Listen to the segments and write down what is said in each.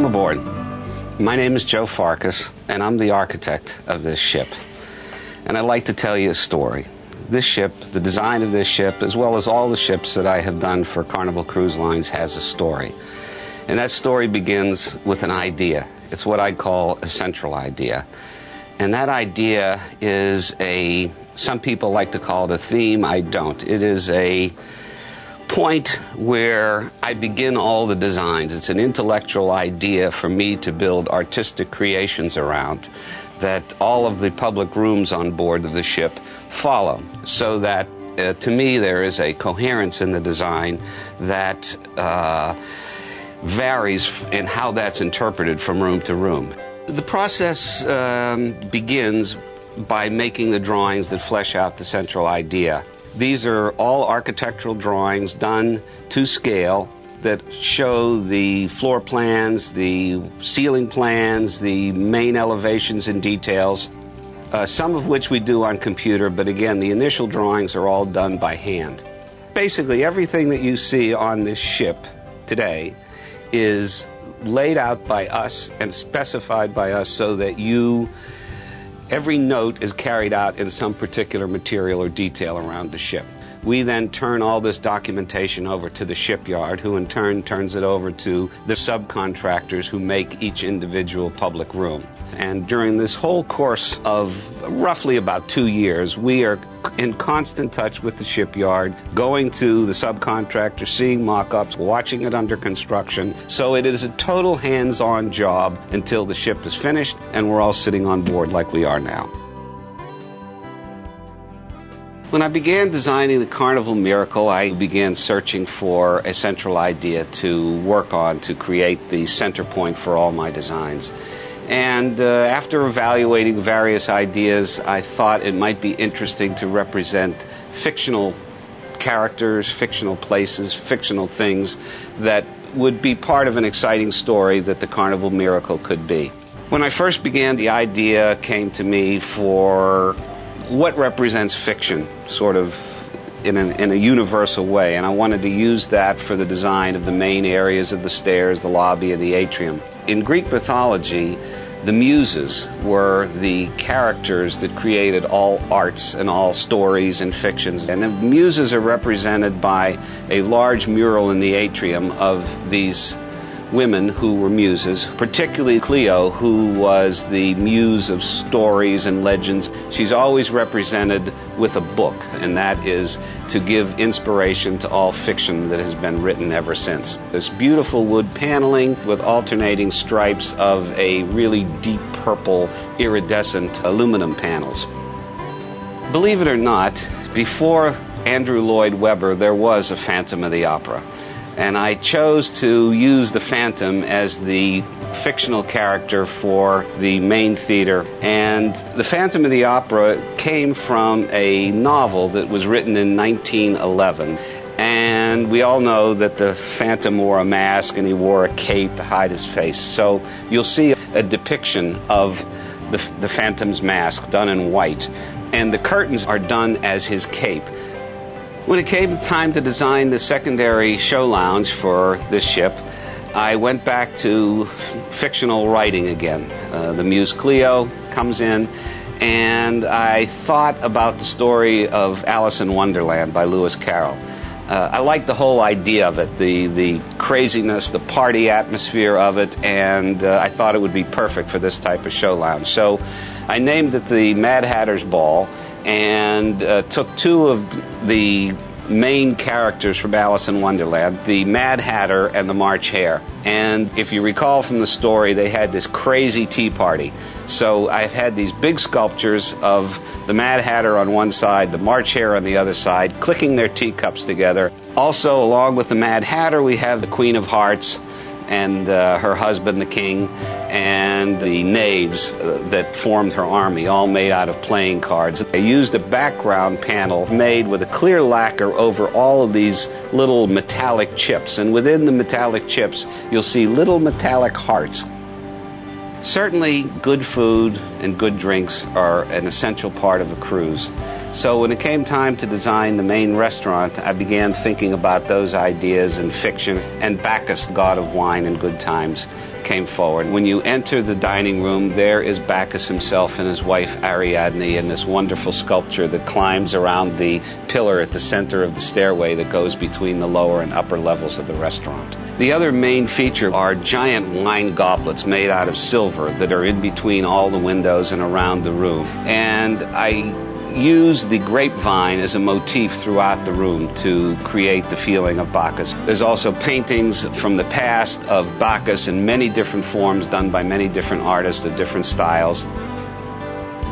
Welcome aboard. My name is Joe Farkas, and I'm the architect of this ship. And I'd like to tell you a story. This ship, the design of this ship, as well as all the ships that I have done for Carnival Cruise Lines, has a story. And that story begins with an idea. It's what I'd call a central idea. And that idea is some people like to call it a theme. I don't. It is a point where I begin all the designs. It's an intellectual idea for me to build artistic creations around that all of the public rooms on board of the ship follow, so that to me there is a coherence in the design that varies in how that's interpreted from room to room. The process begins by making the drawings that flesh out the central idea. These are all architectural drawings done to scale that show the floor plans, the ceiling plans, the main elevations and details, some of which we do on computer, but again, the initial drawings are all done by hand. Basically, everything that you see on this ship today is laid out by us and specified by us so that every note is carried out in some particular material or detail around the ship. We then turn all this documentation over to the shipyard, who in turn turns it over to the subcontractors who make each individual public room. And during this whole course of roughly about 2 years, we are in constant touch with the shipyard, going to the subcontractor, seeing mock-ups, watching it under construction. So it is a total hands-on job until the ship is finished and we're all sitting on board like we are now. When I began designing the Carnival Miracle, I began searching for a central idea to work on to create the center point for all my designs. And after evaluating various ideas, I thought it might be interesting to represent fictional characters, fictional places, fictional things that would be part of an exciting story that the Carnival Miracle could be. When I first began, the idea came to me for what represents fiction, sort of in a universal way, and I wanted to use that for the design of the main areas of the stairs, the lobby, and the atrium. In Greek mythology, the Muses were the characters that created all arts and all stories and fictions, and the Muses are represented by a large mural in the atrium of these women who were muses, particularly Clio, who was the muse of stories and legends. She's always represented with a book, and that is to give inspiration to all fiction that has been written ever since. This beautiful wood paneling with alternating stripes of a really deep purple iridescent aluminum panels. Believe it or not, before Andrew Lloyd Webber, there was a Phantom of the Opera. And I chose to use the Phantom as the fictional character for the main theater. And the Phantom of the Opera came from a novel that was written in 1911. And we all know that the Phantom wore a mask and he wore a cape to hide his face. So you'll see a depiction of the Phantom's mask done in white. And the curtains are done as his cape. When it came time to design the secondary show lounge for this ship, I went back to fictional writing again. The muse Clio comes in, and I thought about the story of Alice in Wonderland by Lewis Carroll. I liked the whole idea of it, the craziness, the party atmosphere of it, and I thought it would be perfect for this type of show lounge. So I named it the Mad Hatter's Ball, and took two of the main characters from Alice in Wonderland, the Mad Hatter and the March Hare. And if you recall from the story, they had this crazy tea party. So I've had these big sculptures of the Mad Hatter on one side, the March Hare on the other side, clicking their teacups together. Also, along with the Mad Hatter, we have the Queen of Hearts and her husband, the king, and the knaves that formed her army, all made out of playing cards. They used a background panel made with a clear lacquer over all of these little metallic chips, and within the metallic chips, you'll see little metallic hearts. Certainly, good food and good drinks are an essential part of a cruise. So when it came time to design the main restaurant, I began thinking about those ideas in fiction, and Bacchus, the god of wine and good times, came forward. When you enter the dining room, there is Bacchus himself and his wife Ariadne in this wonderful sculpture that climbs around the pillar at the center of the stairway that goes between the lower and upper levels of the restaurant. The other main feature are giant wine goblets made out of silver that are in between all the windows and around the room. And I use the grapevine as a motif throughout the room to create the feeling of Bacchus. There's also paintings from the past of Bacchus in many different forms done by many different artists of different styles.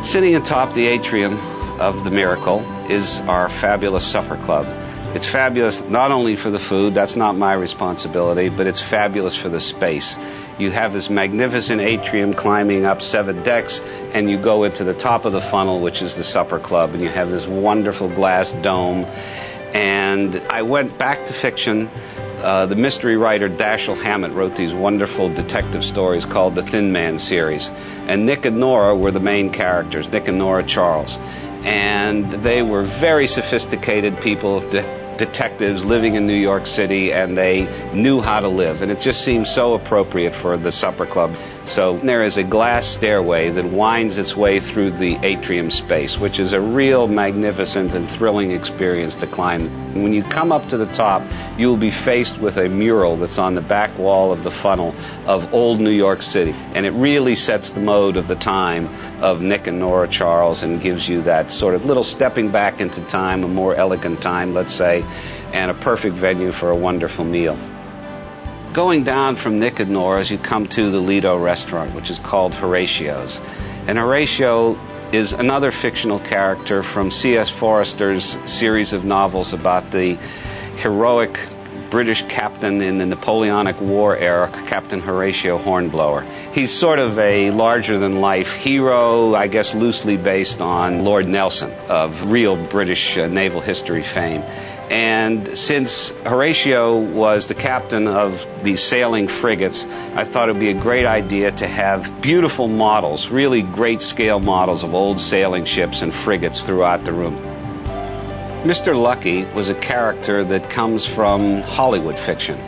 Sitting atop the atrium of the Miracle is our fabulous supper club. It's fabulous not only for the food, that's not my responsibility, but it's fabulous for the space. You have this magnificent atrium climbing up 7 decks, and you go into the top of the funnel, which is the supper club, and you have this wonderful glass dome. And I went back to fiction. The mystery writer Dashiell Hammett wrote these wonderful detective stories called the Thin Man series. And Nick and Nora were the main characters, Nick and Nora Charles. And they were very sophisticated people, detectives living in New York City, and they knew how to live. And it just seems so appropriate for the supper club. So there is a glass stairway that winds its way through the atrium space, which is a real magnificent and thrilling experience to climb. And when you come up to the top, you will be faced with a mural that's on the back wall of the funnel of old New York City. And it really sets the mode of the time of Nick and Nora Charles and gives you that sort of little stepping back into time, a more elegant time, let's say, and a perfect venue for a wonderful meal. Going down from Nick and Nora's, you come to the Lido restaurant, which is called Horatio's. And Horatio is another fictional character from C.S. Forester's series of novels about the heroic British captain in the Napoleonic War era, Captain Horatio Hornblower. He's sort of a larger-than-life hero, I guess loosely based on Lord Nelson of real British naval history fame. And since Horatio was the captain of the sailing frigates, I thought it would be a great idea to have beautiful models, really great scale models of old sailing ships and frigates throughout the room. Mr. Lucky was a character that comes from Hollywood fiction.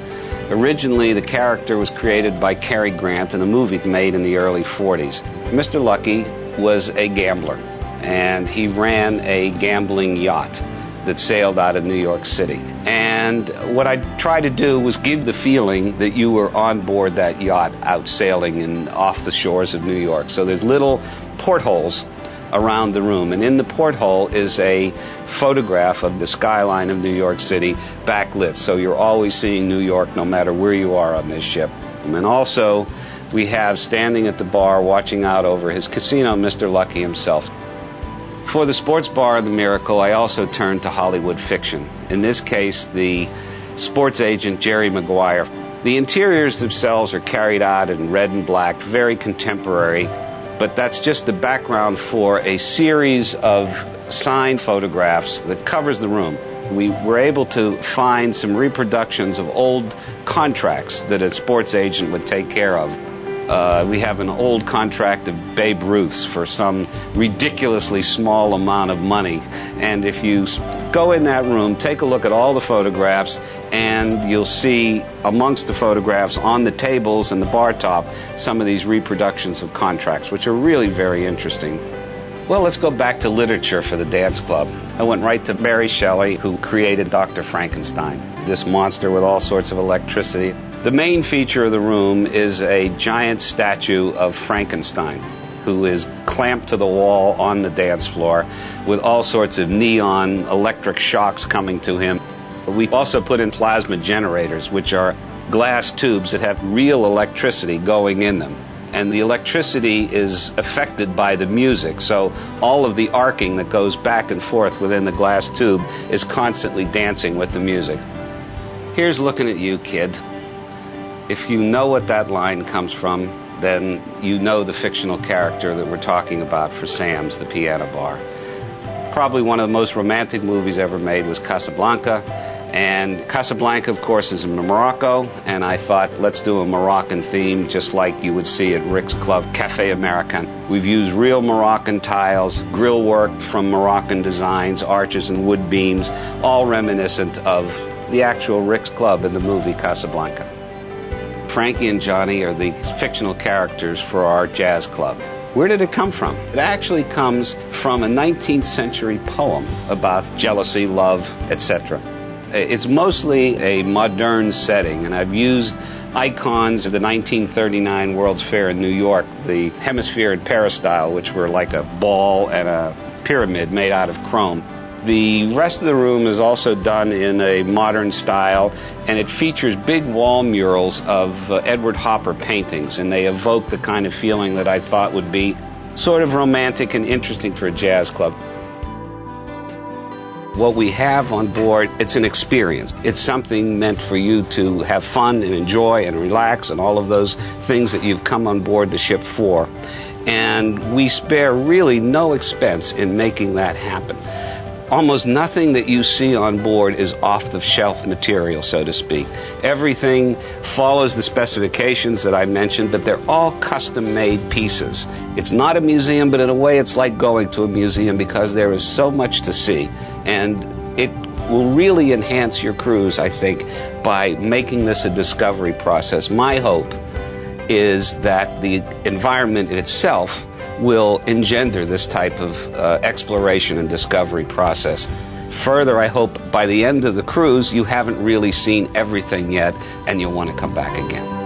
Originally, the character was created by Cary Grant in a movie made in the early 40s. Mr. Lucky was a gambler, and he ran a gambling yacht that sailed out of New York City. And what I tried to do was give the feeling that you were on board that yacht out sailing and off the shores of New York. So there's little portholes around the room, and in the porthole is a photograph of the skyline of New York City backlit, so you're always seeing New York no matter where you are on this ship. And also we have standing at the bar watching out over his casino Mr. Lucky himself. For the sports bar of the Miracle, I also turned to Hollywood fiction. In this case, the sports agent Jerry Maguire. The interiors themselves are carried out in red and black, very contemporary, but that's just the background for a series of signed photographs that covers the room. We were able to find some reproductions of old contracts that a sports agent would take care of. We have an old contract of Babe Ruth's for some ridiculously small amount of money. And if you go in that room, take a look at all the photographs, and you'll see amongst the photographs on the tables and the bar top some of these reproductions of contracts, which are really very interesting. Well, let's go back to literature for the dance club. I went right to Mary Shelley, who created Dr. Frankenstein, this monster with all sorts of electricity. The main feature of the room is a giant statue of Frankenstein, who is clamped to the wall on the dance floor with all sorts of neon electric shocks coming to him. We also put in plasma generators, which are glass tubes that have real electricity going in them. And the electricity is affected by the music, so all of the arcing that goes back and forth within the glass tube is constantly dancing with the music. Here's looking at you, kid. If you know what that line comes from, then you know the fictional character that we're talking about for Sam's, the piano bar. Probably one of the most romantic movies ever made was Casablanca, And Casablanca, of course, is in Morocco, and I thought, let's do a Moroccan theme just like you would see at Rick's Club, Café American. We've used real Moroccan tiles, grill work from Moroccan designs, arches and wood beams, all reminiscent of the actual Rick's Club in the movie Casablanca. Frankie and Johnny are the fictional characters for our jazz club. Where did it come from? It actually comes from a 19th century poem about jealousy, love, etc. It's mostly a modern setting, and I've used icons of the 1939 World's Fair in New York, the hemisphere and peristyle, which were like a ball and a pyramid made out of chrome. The rest of the room is also done in a modern style, and it features big wall murals of Edward Hopper paintings, and they evoke the kind of feeling that I thought would be sort of romantic and interesting for a jazz club. What we have on board, it's an experience. It's something meant for you to have fun and enjoy and relax and all of those things that you've come on board the ship for. And we spare really no expense in making that happen. Almost nothing that you see on board is off-the-shelf material, so to speak. Everything follows the specifications that I mentioned, but they're all custom-made pieces. It's not a museum, but in a way it's like going to a museum because there is so much to see. And it will really enhance your cruise, I think, by making this a discovery process. My hope is that the environment itself will engender this type of exploration and discovery process. Further, I hope by the end of the cruise you haven't really seen everything yet and you'll want to come back again.